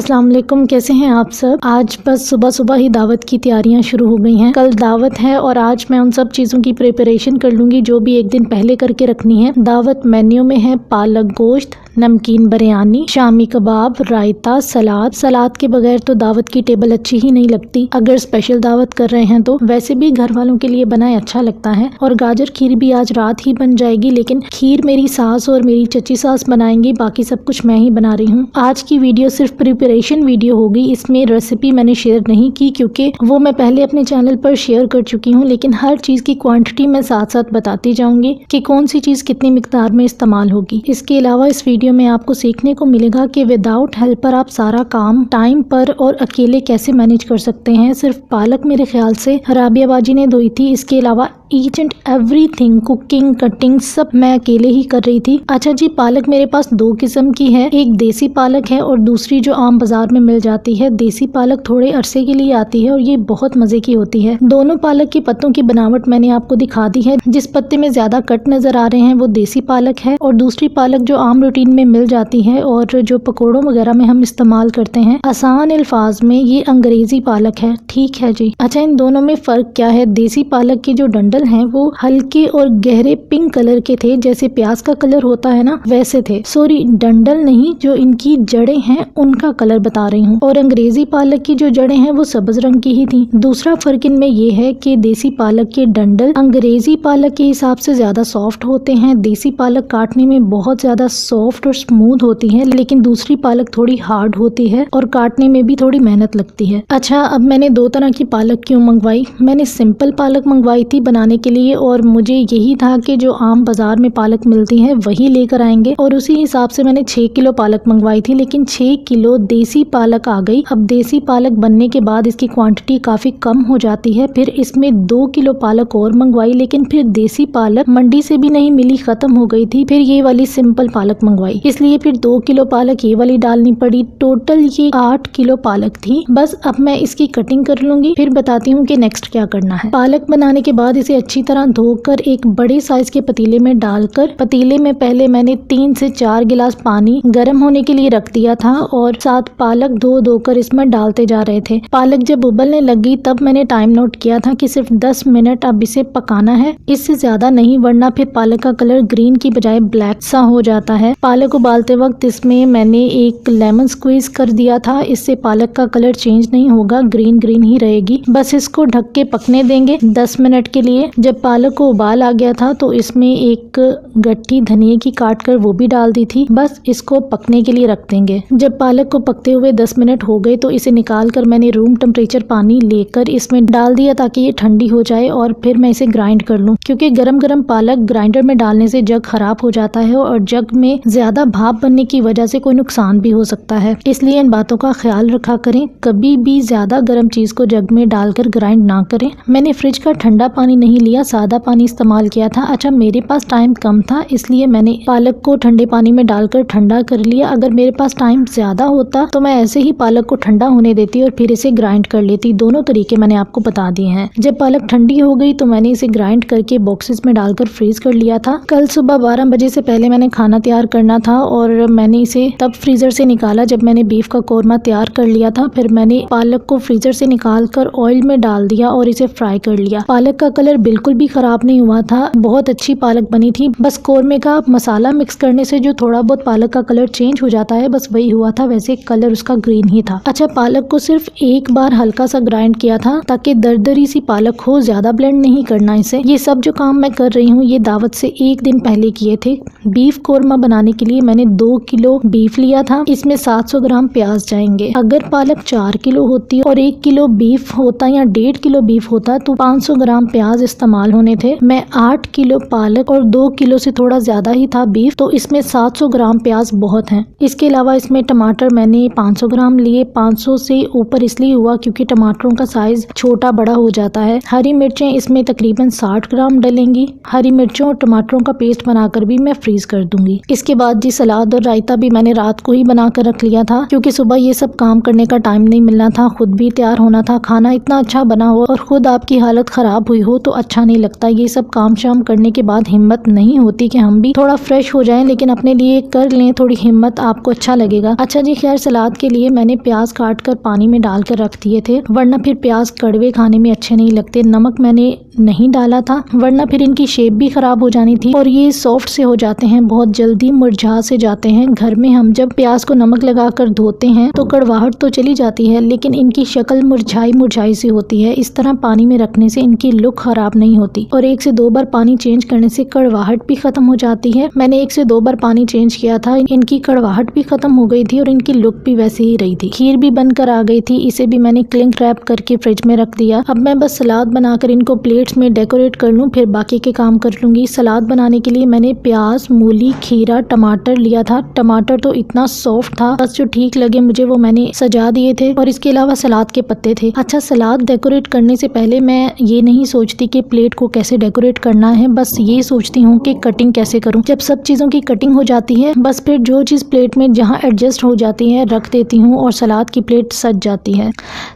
अस्सलाम वालेकुम, कैसे हैं आप सब। आज बस सुबह सुबह ही दावत की तैयारियां शुरू हो गई हैं। कल दावत है और आज मैं उन सब चीज़ों की प्रिपरेशन कर लूँगी जो भी एक दिन पहले करके रखनी है। दावत मेन्यू में है पालक गोश्त, नमकीन बिरयानी, शामी कबाब, रायता, सलाद। सलाद के बगैर तो दावत की टेबल अच्छी ही नहीं लगती। अगर स्पेशल दावत कर रहे हैं तो वैसे भी घर वालों के लिए बनाए अच्छा लगता है। और गाजर खीर भी आज रात ही बन जाएगी, लेकिन खीर मेरी सास और मेरी चची सास बनाएंगी, बाकी सब कुछ मैं ही बना रही हूँ। आज की वीडियो सिर्फ प्रिपरेशन वीडियो होगी, इसमें रेसिपी मैंने शेयर नहीं की क्योंकि वो मैं पहले अपने चैनल पर शेयर कर चुकी हूँ। लेकिन हर चीज़ की क्वांटिटी मैं साथ साथ बताती जाऊंगी कि कौन सी चीज़ कितनी मिकदार में इस्तेमाल होगी। इसके अलावा इस वीडियो में आपको सीखने को मिलेगा कि विदाउट हेल्पर आप सारा काम टाइम पर और अकेले कैसे मैनेज कर सकते हैं। सिर्फ पालक मेरे ख्याल से राबिया बाजी ने धोई थी, इसके अलावा each and everything, cooking, cutting सब मैं अकेले ही कर रही थी। अच्छा जी, पालक मेरे पास दो किस्म की है, एक देसी पालक है और दूसरी जो आम बाजार में मिल जाती है। देसी पालक थोड़े अरसे के लिए आती है और ये बहुत मजे की होती है। दोनों पालक के पत्तों की बनावट मैंने आपको दिखा दी है। जिस पत्ते में ज्यादा कट नजर आ रहे हैं वो देसी पालक है और दूसरी पालक जो आम रूटीन में मिल जाती है और जो पकौड़ों वगैरह में हम इस्तेमाल करते हैं, आसान अल्फाज में ये अंग्रेजी पालक है। ठीक है जी। अच्छा, इन दोनों में फर्क क्या है। देसी पालक के जो डंडल हैं वो हल्के और गहरे पिंक कलर के थे, जैसे प्याज का कलर होता है ना वैसे थे। सॉरी, डंडल नहीं, जो इनकी जड़ें हैं उनका कलर बता रही हूँ। और अंग्रेजी पालक की जो जड़ें हैं वो सब्ज रंग की ही थी। दूसरा फर्क इनमें ये है कि देसी पालक के डंडल अंग्रेजी पालक के हिसाब से ज्यादा सॉफ्ट होते हैं। देसी पालक काटने में बहुत ज्यादा सॉफ्ट और स्मूथ होती है, लेकिन दूसरी पालक थोड़ी हार्ड होती है और काटने में भी थोड़ी मेहनत लगती है। अच्छा, अब मैंने दो तरह की पालक क्यों मंगवाई। मैंने सिंपल पालक मंगवाई थी बनाने के लिए और मुझे यही था कि जो आम बाजार में पालक मिलती है वही लेकर आएंगे, और उसी हिसाब से मैंने 6 किलो पालक मंगवाई थी। लेकिन 6 किलो देसी पालक आ गई। अब देसी पालक बनने के बाद इसकी क्वांटिटी काफी कम हो जाती है। फिर इसमें 2 किलो पालक और मंगवाई, लेकिन फिर देसी पालक मंडी से भी नहीं मिली, खत्म हो गई थी। फिर ये वाली सिंपल पालक मंगवाई, इसलिए फिर 2 किलो पालक ये वाली डालनी पड़ी। टोटल ये 8 किलो पालक थी। बस अब मैं इसकी कटिंग कर लूंगी, फिर बताती हूँ कि नेक्स्ट क्या करना है। पालक बनाने के बाद इसे अच्छी तरह धोकर एक बड़े साइज के पतीले में डालकर, पतीले में पहले मैंने 3 से 4 गिलास पानी गर्म होने के लिए रख दिया था और साथ पालक धोकर इसमें डालते जा रहे थे। पालक जब उबलने लगी तब मैंने टाइम नोट किया था कि सिर्फ 10 मिनट अब इसे पकाना है, इससे ज्यादा नहीं, वरना फिर पालक का कलर ग्रीन की बजाय ब्लैक सा हो जाता है। पालक उबालते वक्त इसमें मैंने एक लेमन स्क्वीज कर दिया था, इससे पालक का कलर चेंज नहीं होगा, ग्रीन ग्रीन ही रहेगी। बस इसको ढक के पकने देंगे 10 मिनट के लिए। जब पालक को उबाल आ गया था तो इसमें एक गट्ठी धनिया की काट कर वो भी डाल दी थी। बस इसको पकने के लिए रख देंगे। जब पालक को पकते हुए 10 मिनट हो गए तो इसे निकाल कर मैंने रूम टेम्परेचर पानी लेकर इसमें डाल दिया ताकि ये ठंडी हो जाए और फिर मैं इसे ग्राइंड कर लूँ, क्योंकि गरम गरम पालक ग्राइंडर में डालने से जग खराब हो जाता है और जग में ज्यादा भाप बनने की वजह से कोई नुकसान भी हो सकता है। इसलिए इन बातों का ख्याल रखा करें, कभी भी ज्यादा गर्म चीज को जग में डालकर ग्राइंड ना करें। मैंने फ्रिज का ठंडा पानी नहीं लिया, सादा पानी इस्तेमाल किया था। अच्छा, मेरे पास टाइम कम था इसलिए मैंने पालक को ठंडे पानी में डालकर ठंडा कर लिया। अगर मेरे पास टाइम ज्यादा होता तो मैं ऐसे ही पालक को ठंडा होने देती और फिर इसे ग्राइंड कर लेती। दोनों तरीके मैंने आपको बता दिए हैं। जब पालक ठंडी हो गई तो मैंने इसे ग्राइंड करके बॉक्सेस में डालकर फ्रीज कर लिया था। कल सुबह 12 बजे से पहले मैंने खाना तैयार करना था और मैंने इसे तब फ्रीजर से निकाला जब मैंने बीफ का कोरमा तैयार कर लिया था। फिर मैंने पालक को फ्रीजर से निकाल कर ऑयल में डाल दिया और इसे फ्राई कर लिया। पालक का कलर बिल्कुल भी खराब नहीं हुआ था, बहुत अच्छी पालक बनी थी। बस कोरमे का मसाला मिक्स करने से जो थोड़ा बहुत पालक का कलर चेंज हो जाता है, बस वही हुआ था, वैसे कलर उसका ग्रीन ही था। अच्छा, पालक को सिर्फ एक बार हल्का सा ग्राइंड किया था ताकि दरदरी सी पालक हो, ज्यादा ब्लेंड नहीं करना इसे। ये सब जो काम मैं कर रही हूँ ये दावत से एक दिन पहले किए थे। बीफ कोरमा बनाने के लिए मैंने 2 किलो बीफ लिया था, इसमें 700 ग्राम प्याज जाएंगे। अगर पालक 4 किलो होती और 1 किलो बीफ होता या 1.5 किलो बीफ होता तो 500 ग्राम प्याज इस्तेमाल होने थे। मैं 8 किलो पालक और 2 किलो से थोड़ा ज्यादा ही था बीफ, तो इसमें 700 ग्राम प्याज बहुत हैं। इसके अलावा इसमें टमाटर मैंने 500 ग्राम लिए। 500 से ऊपर इसलिए हुआ क्योंकि टमाटरों का साइज छोटा बड़ा हो जाता है। हरी मिर्चें इसमें तकरीबन 60 ग्राम डलेंगी। हरी मिर्चों और टमाटरों का पेस्ट बनाकर भी मैं फ्रीज कर दूंगी। इसके बाद बाद जी सलाद और रायता भी मैंने रात को ही बना कर रख लिया था, क्योंकि सुबह ये सब काम करने का टाइम नहीं मिलना था, खुद भी तैयार होना था। खाना इतना अच्छा बना हो और खुद आपकी हालत खराब हुई हो तो अच्छा नहीं लगता। ये सब काम शाम करने के बाद हिम्मत नहीं होती कि हम भी थोड़ा फ्रेश हो जाएं, लेकिन अपने लिए कर लें थोड़ी हिम्मत, आपको अच्छा लगेगा। अच्छा जी, खैर सलाद के लिए मैंने प्याज काट कर पानी में डाल कर रख दिए थे, वरना फिर प्याज कड़वे खाने में अच्छे नहीं लगते। नमक मैंने नहीं डाला था, वरना फिर इनकी शेप भी खराब हो जानी थी और ये सॉफ्ट से हो जाते हैं, बहुत जल्दी मुरझा से जाते हैं। घर में हम जब प्याज को नमक लगाकर धोते हैं तो कड़वाहट तो चली जाती है, लेकिन इनकी शक्ल मुरझाई मुरझाई सी होती है। इस तरह पानी में रखने से इनकी लुक खराब नहीं होती और 1 से 2 बार पानी चेंज करने से कड़वाहट भी खत्म हो जाती है। मैंने 1 से 2 बार पानी चेंज किया था, इनकी कड़वाहट भी खत्म हो गई थी और इनकी लुक भी वैसे ही रही थी। खीर भी बनकर आ गई थी, इसे भी मैंने क्लिंग रैप करके फ्रिज में रख दिया। अब मैं बस सलाद बनाकर इनको प्लेट्स में डेकोरेट कर लूँ, फिर बाकी के काम कर लूंगी। सलाद बनाने के लिए मैंने प्याज, मूली, खीरा, टमाटर लिया था। टमाटर तो इतना सॉफ्ट था, बस जो ठीक लगे मुझे वो मैंने सजा दिए थे और इसके अलावा सलाद के पत्ते थे। अच्छा, सलाद डेकोरेट करने से पहले मैं ये नहीं सोचती कि प्लेट को कैसे डेकोरेट करना है, बस ये सोचती हूँ कि कटिंग कैसे करूँ। जब सब चीज़ों की कटिंग हो जाती है, बस फिर जो चीज़ प्लेट में जहाँ एडजस्ट हो जाती है रख देती हूँ और सलाद की प्लेट सज जाती है।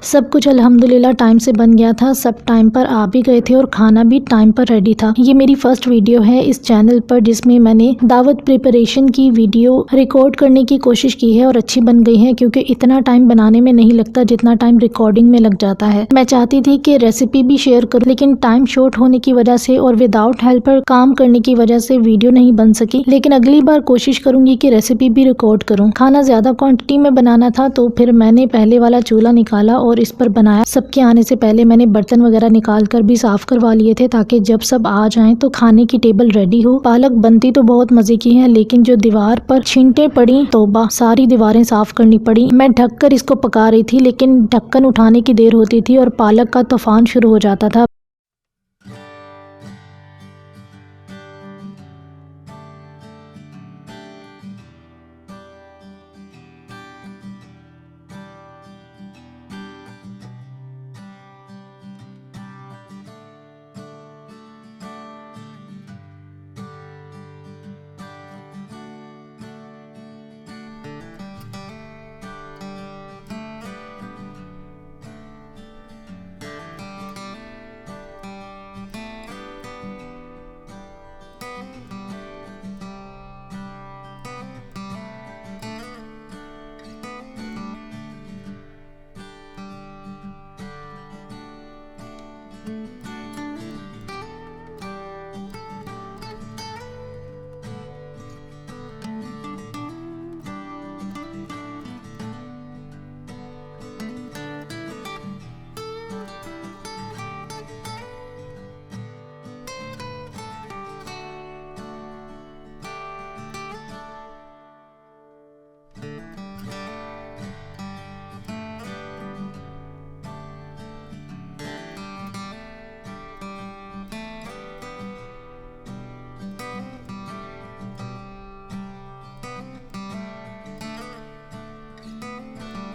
सब कुछ अल्हम्दुलिल्लाह टाइम से बन गया था, सब टाइम पर आ भी गए थे और खाना भी टाइम पर रेडी था। ये मेरी फर्स्ट वीडियो है इस चैनल पर जिसमें मैंने दावत प्रिपरेशन की वीडियो रिकॉर्ड करने की कोशिश की है और अच्छी बन गई है, क्योंकि इतना टाइम बनाने में नहीं लगता जितना टाइम रिकॉर्डिंग में लग जाता है। मैं चाहती थी कि रेसिपी भी शेयर करूं, लेकिन टाइम शॉर्ट होने की वजह से और विदाउट हेल्पर काम करने की वजह से वीडियो नहीं बन सकी, लेकिन अगली बार कोशिश करूंगी कि रेसिपी भी रिकॉर्ड करूं। खाना ज्यादा क्वांटिटी में बनाना था तो फिर मैंने पहले वाला चूल्हा निकाला और इस पर बनाया। सबके आने से पहले मैंने बर्तन वगैरह निकाल कर भी साफ करवा लिए थे, ताकि जब सब आ जाएं तो खाने की टेबल रेडी हो। पालक बनती तो बहुत मजे की है, लेकिन जो दीवार पर छींटे पड़ी, तौबा, सारी दीवारें साफ करनी पड़ी। मैं ढककर इसको पका रही थी, लेकिन ढक्कन उठाने की देर होती थी और पालक का तूफान शुरू हो जाता था।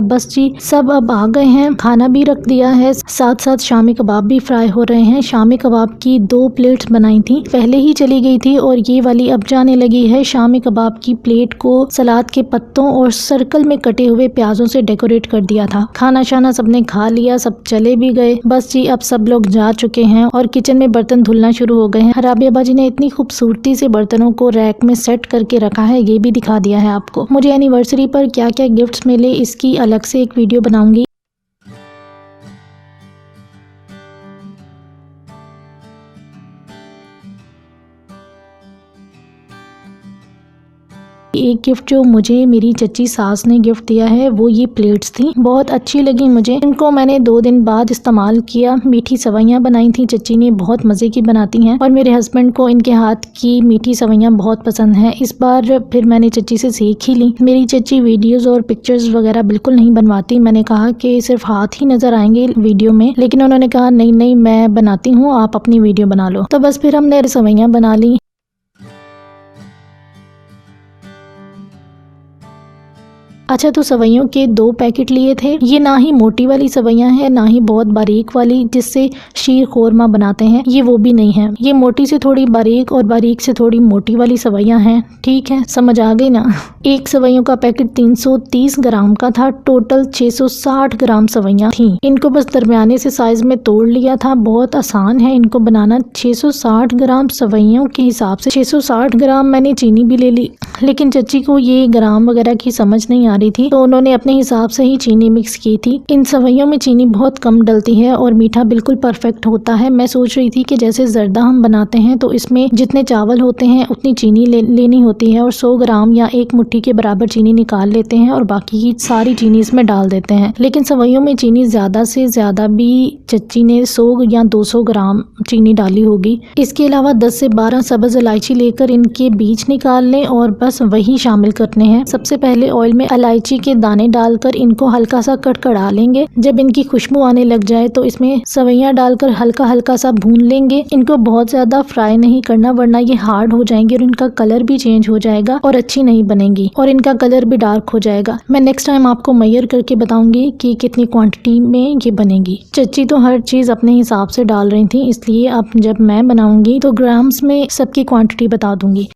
बस जी, सब अब आ गए हैं, खाना भी रख दिया है, साथ साथ शामी कबाब भी फ्राई हो रहे हैं। शामी कबाब की 2 प्लेट्स बनाई थी, पहले ही चली गई थी और ये वाली अब जाने लगी है। शामी कबाब की प्लेट को सलाद के पत्तों और सर्कल में कटे हुए प्याजों से डेकोरेट कर दिया था। खाना शाना सबने खा लिया, सब चले भी गए। बस जी, अब सब लोग जा चुके हैं और किचन में बर्तन धुलना शुरू हो गए हैं। राबिया बाजी ने इतनी खूबसूरती से बर्तनों को रैक में सेट करके रखा है, ये भी दिखा दिया है आपको। मुझे एनिवर्सरी पर क्या क्या गिफ्ट्स मिले इसकी अलग से एक वीडियो बनाऊंगी। एक गिफ्ट जो मुझे मेरी चच्ची सास ने गिफ्ट दिया है वो ये प्लेट्स थी, बहुत अच्छी लगी मुझे। इनको मैंने 2 दिन बाद इस्तेमाल किया। मीठी सवैयाँ बनाई थी चच्ची ने, बहुत मज़े की बनाती हैं और मेरे हस्बैंड को इनके हाथ की मीठी सवैयाँ बहुत पसंद है। इस बार फिर मैंने चच्ची से सीख ही ली। मेरी चच्ची वीडियोज़ और पिक्चर्स वगैरह बिल्कुल नहीं बनवाती। मैंने कहा कि सिर्फ हाथ ही नज़र आएंगे वीडियो में, लेकिन उन्होंने कहा नहीं नहीं, मैं बनाती हूँ, आप अपनी वीडियो बना लो। तो बस फिर हमने सवैयाँ बना ली। अच्छा, तो सवैयों के 2 पैकेट लिए थे। ये ना ही मोटी वाली सवैयां हैं, ना ही बहुत बारीक वाली जिससे शीर खोरमा बनाते हैं, ये वो भी नहीं है। ये मोटी से थोड़ी बारीक और बारीक से थोड़ी मोटी वाली सवैयां हैं। ठीक है, समझ आ गई ना। एक सवैयों का पैकेट 330 ग्राम का था। टोटल 660 ग्राम सवैयां थी। इनको बस दरमियाने से साइज में तोड़ लिया था। बहुत आसान है इनको बनाना। 660 ग्राम सवैयों के हिसाब से 660 ग्राम मैंने चीनी भी ले ली, लेकिन चच्ची को ये ग्राम वगैरह की समझ नहीं आ रही थी, तो उन्होंने अपने हिसाब से ही चीनी मिक्स की थी। इन सवैयों में चीनी बहुत कम डलती है और मीठा बिल्कुल परफेक्ट होता है। मैं सोच रही थी कि जैसे जर्दा हम बनाते हैं तो इसमें जितने चावल होते हैं उतनी चीनी लेनी होती है और 100 ग्राम या एक मुट्ठी के बराबर चीनी निकाल लेते हैं और बाकी की सारी चीनी इसमें डाल देते हैं। लेकिन सवैयों में चीनी ज्यादा से ज्यादा भी चच्ची ने 100 या 200 ग्राम चीनी डाली होगी। इसके अलावा 10 से 12 सब्ज इलायची लेकर इनके बीज निकाल लें और बस वही शामिल करने हैं। सबसे पहले ऑयल में इलायची के दाने डालकर इनको हल्का सा कड़कड़ा लेंगे। जब इनकी खुशबू आने लग जाए तो इसमें सवैयां डालकर हल्का हल्का सा भून लेंगे। इनको बहुत ज्यादा फ्राई नहीं करना, वरना ये हार्ड हो जाएंगे और इनका कलर भी चेंज हो जाएगा और अच्छी नहीं बनेगी और इनका कलर भी डार्क हो जाएगा। मैं नेक्स्ट टाइम आपको मेजर करके बताऊंगी कि कितनी क्वांटिटी में ये बनेगी। चच्ची तो हर चीज अपने हिसाब से डाल रही थी, इसलिए अब जब मैं बनाऊंगी तो ग्राम्स में सबकी क्वांटिटी बता दूंगी।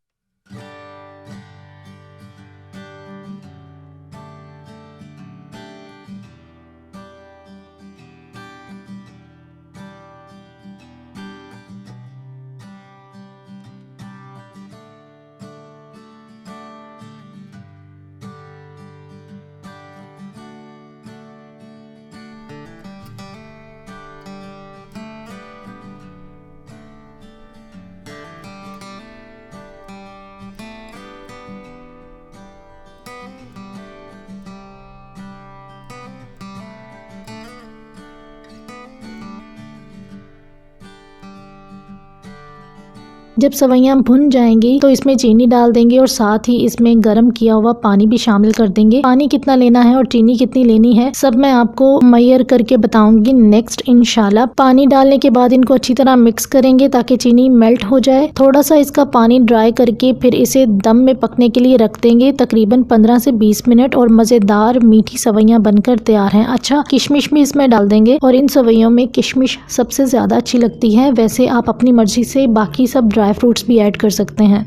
जब सवैयां भुन जाएंगी तो इसमें चीनी डाल देंगे और साथ ही इसमें गर्म किया हुआ पानी भी शामिल कर देंगे। पानी कितना लेना है और चीनी कितनी लेनी है सब मैं आपको मेजर करके बताऊंगी नेक्स्ट इंशाल्लाह। पानी डालने के बाद इनको अच्छी तरह मिक्स करेंगे ताकि चीनी मेल्ट हो जाए। थोड़ा सा इसका पानी ड्राई करके फिर इसे दम में पकने के लिए रख देंगे तकरीबन 15 से 20 मिनट और मजेदार मीठी सवैयां बनकर तैयार हैं। अच्छा, किशमिश भी इसमें डाल देंगे और इन सवैयों में किशमिश सबसे ज्यादा अच्छी लगती है। वैसे आप अपनी मर्जी से बाकी सब ड्राई फ्रूट्स भी ऐड कर सकते हैं।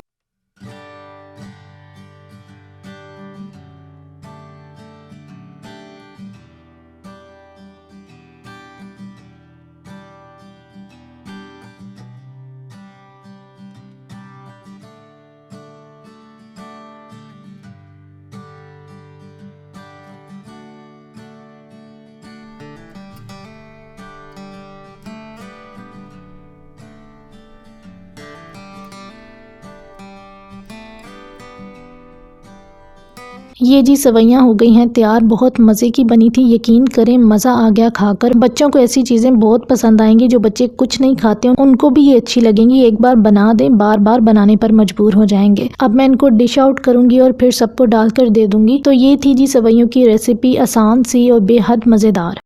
ये जी सवैयां हो गई हैं तैयार। बहुत मज़े की बनी थी, यकीन करें मज़ा आ गया खाकर। बच्चों को ऐसी चीज़ें बहुत पसंद आएंगी। जो बच्चे कुछ नहीं खाते उनको भी ये अच्छी लगेंगी। एक बार बना दें, बार बार बनाने पर मजबूर हो जाएंगे। अब मैं इनको डिश आउट करूंगी और फिर सबको डालकर दे दूंगी। तो ये थी जी सवैयों की रेसिपी, आसान सी और बेहद मज़ेदार।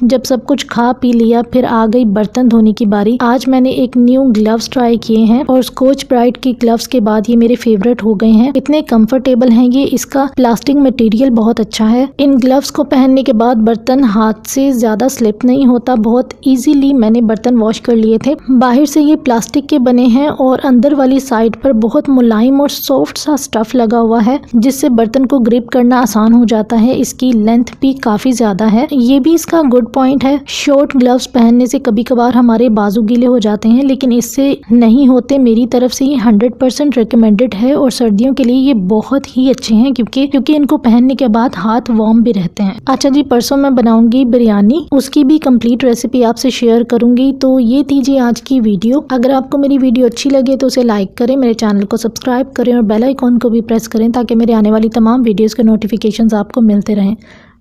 जब सब कुछ खा पी लिया फिर आ गई बर्तन धोने की बारी। आज मैंने एक न्यू ग्लव्स ट्राई किए हैं और स्कॉच ब्राइट के ग्लव्स के बाद ये मेरे फेवरेट हो गए हैं। इतने कंफर्टेबल हैं ये, इसका प्लास्टिक मटेरियल बहुत अच्छा है। इन ग्लव्स को पहनने के बाद बर्तन हाथ से ज्यादा स्लिप नहीं होता, बहुत इजीली मैंने बर्तन वॉश कर लिए थे। बाहर से ये प्लास्टिक के बने हैं और अंदर वाली साइड पर बहुत मुलायम और सॉफ्ट सा स्टफ लगा हुआ है जिससे बर्तन को ग्रिप करना आसान हो जाता है। इसकी लेंथ भी काफी ज्यादा है, ये भी इसका गुड पॉइंट है। शॉर्ट ग्लव्स पहनने से कभी कभार हमारे बाजू गीले हो जाते हैं लेकिन इससे नहीं होते। मेरी तरफ से ये 100% रिकमेंडेड है और सर्दियों के लिए ये बहुत ही अच्छे हैं क्योंकि इनको पहनने के बाद हाथ वार्म भी रहते हैं। अच्छा जी, परसों मैं बनाऊंगी बिरयानी, उसकी भी कंप्लीट रेसिपी आपसे शेयर करूंगी। तो ये थी जी आज की वीडियो। अगर आपको मेरी वीडियो अच्छी लगे तो उसे लाइक करें, मेरे चैनल को सब्सक्राइब करें और बेल आइकॉन को भी प्रेस करें ताकि मेरे आने वाली तमाम वीडियोस के नोटिफिकेशंस आपको मिलते रहें।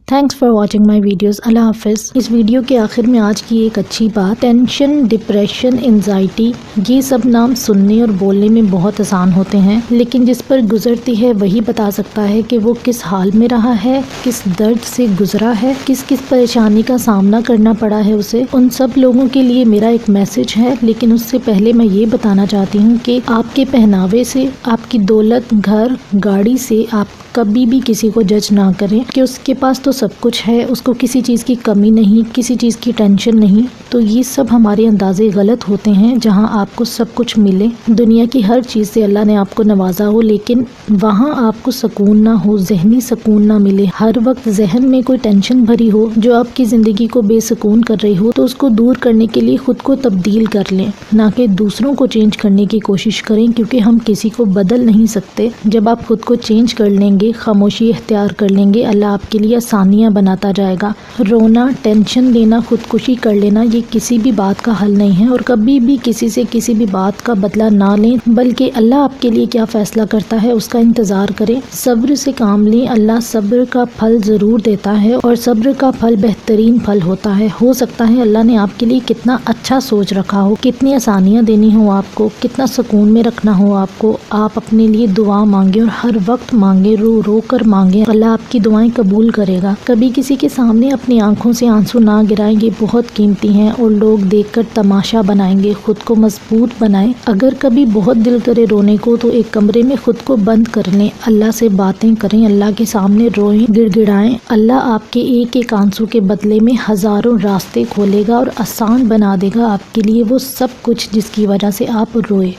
Thanks for watching my videos. अल्लाह हाफिज़। इस वीडियो के आखिर में आज की एक अच्छी बात, टेंशन, डिप्रेशन, एंजाइटी, ये सब नाम सुनने और बोलने में बहुत आसान होते हैं लेकिन जिस पर गुजरती है वही बता सकता है कि वो किस हाल में रहा है, किस दर्द से गुजरा है, किस किस परेशानी का सामना करना पड़ा है उसे। उन सब लोगों के लिए मेरा एक मैसेज है, लेकिन उससे पहले मैं ये बताना चाहती हूँ कि आपके पहनावे से, आपकी दौलत, घर, गाड़ी से आप कभी भी किसी को जज ना करें कि उसके पास तो सब कुछ है, उसको किसी चीज़ की कमी नहीं, किसी चीज़ की टेंशन नहीं। तो ये सब हमारे अंदाजे गलत होते हैं। जहाँ आपको सब कुछ मिले, दुनिया की हर चीज़ से अल्लाह ने आपको नवाजा हो, लेकिन वहाँ आपको सुकून ना हो, जहनी सुकून ना मिले, हर वक्त जहन में कोई टेंशन भरी हो जो आपकी ज़िंदगी को बेसुकून कर रही हो, तो उसको दूर करने के लिए खुद को तब्दील कर लें, ना कि दूसरों को चेंज करने की कोशिश करें, क्योंकि हम किसी को बदल नहीं सकते। जब आप खुद को चेंज कर लेंगे, खामोशी इख्तियार कर लेंगे, अल्लाह आपके लिए आसानियाँ बनाता जाएगा। रोना, टेंशन लेना, खुदकुशी कर लेना, ये किसी भी बात का हल नहीं है। और कभी भी किसी से किसी भी बात का बदला ना लें, बल्कि अल्लाह आपके लिए क्या फैसला करता है उसका इंतज़ार करें। सब्र से काम लें, अल्लाह सब्र का फल ज़रूर देता है और सब्र का फल बेहतरीन फल होता है। हो सकता है अल्लाह ने आपके लिए कितना अच्छा सोच रखा हो, कितनी आसानियाँ देनी हो आपको, कितना सुकून में रखना हो आपको। आप अपने लिए दुआ मांगे और हर वक्त मांगे, रो कर मांगे, अल्लाह आपकी दुआएं कबूल करेगा। कभी किसी के सामने अपनी आंखों से आंसू ना गिराएं, ये बहुत कीमती हैं और लोग देखकर तमाशा बनाएंगे। खुद को मजबूत बनाएं। अगर कभी बहुत दिल करे रोने को तो एक कमरे में खुद को बंद कर लें, अल्लाह से बातें करें, अल्लाह के सामने रोएं, गिड़गिड़ाएं। अल्लाह आपके एक एक आंसू के बदले में हजारों रास्ते खोलेगा और आसान बना देगा आपके लिए वो सब कुछ जिसकी वजह से आप रोए।